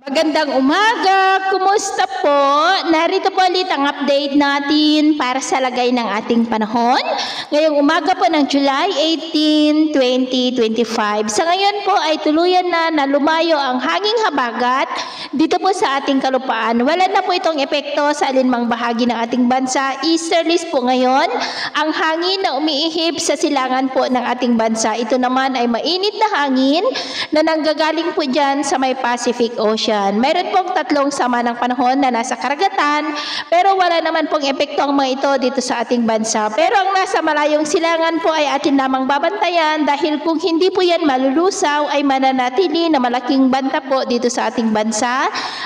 Magandang umaga! Kumusta po? Narito po ulit ang update natin para sa lagay ng ating panahon. Ngayong umaga po ng July 18, 2025. Sa ngayon po ay tuluyan na lumayo ang hanging habagat dito po sa ating kalupaan. Wala na po itong epekto sa alinmang bahagi ng ating bansa. Easterlies po ngayon ang hangin na umiihip sa silangan po ng ating bansa. Ito naman ay mainit na hangin na nanggagaling po dyan sa may Pacific Ocean. Mayroon pong tatlong sama ng panahon na nasa karagatan, pero wala naman pong epekto ang mga ito dito sa ating bansa. Pero ang nasa malayong silangan po ay atin lamang babantayan dahil kung hindi po yan malulusaw ay mananatili na malaking banta po dito sa ating bansa.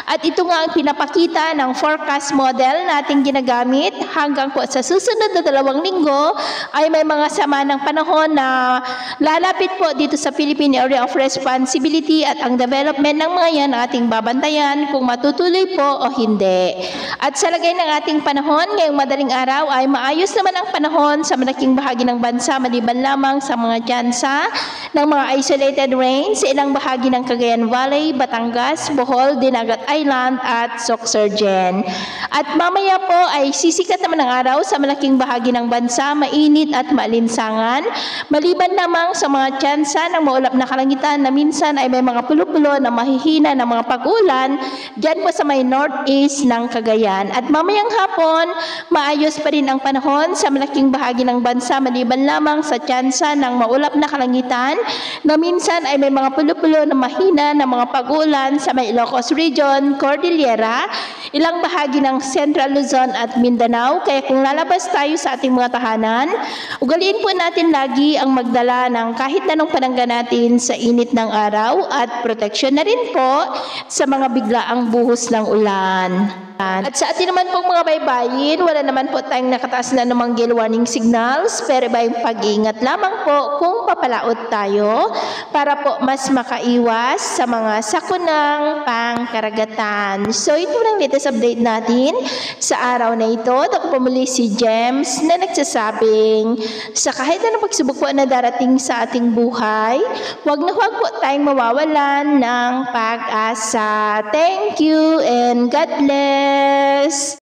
At ito nga ang pinapakita ng forecast model na ating ginagamit hanggang po sa susunod na 2 linggo ay may mga sama ng panahon na lalapit po dito sa Philippine Area of Responsibility at ang development ng mga yan ating babantayan kung matutuloy po o hindi. At sa lagay ng ating panahon, ngayong madaling araw ay maayos naman ang panahon sa malaking bahagi ng bansa maliban lamang sa mga tsansa ng mga isolated rain sa ilang bahagi ng Cagayan Valley, Batangas, Bohol, Dinagat Island at Sorsogon. At mamaya po ay sisikat naman ang araw sa malaking bahagi ng bansa, mainit at maalinsangan, maliban lamang sa mga tsansa ng maulap na kalangitan na minsan ay may mga pulo-pulo na mahihina ng mga pag-ulan dyan po sa may northeast ng Cagayan. At mamayang hapon, maayos pa rin ang panahon sa malaking bahagi ng bansa maliban lamang sa tsansa ng maulap na kalangitan na minsan ay may mga pulo-pulo na mahina ng mga pag-ulan sa may Ilocos Region, Cordillera, ilang bahagi ng Central Luzon at Mindanao. Kaya kung lalabas tayo sa ating mga tahanan, ugaliin po natin lagi ang magdala ng kahit anong panangga natin sa init ng araw at proteksyon na rin po sa mga biglaang buhos ng ulan. At sa atin naman pong mga baybayin, wala naman po tayong nakataas na namang gale warning signals, pero iba yung pag-iingat lamang po kung papalaot tayo para po mas makaiwas sa mga sakunang pangkaragatan. So ito lang latest update natin sa araw na ito. Ako po muli si James na nagsasabing sa kahit anong pagsubok po na darating sa ating buhay, huwag na huwag po tayong mawawalan ng pag-asa. Thank you and God bless!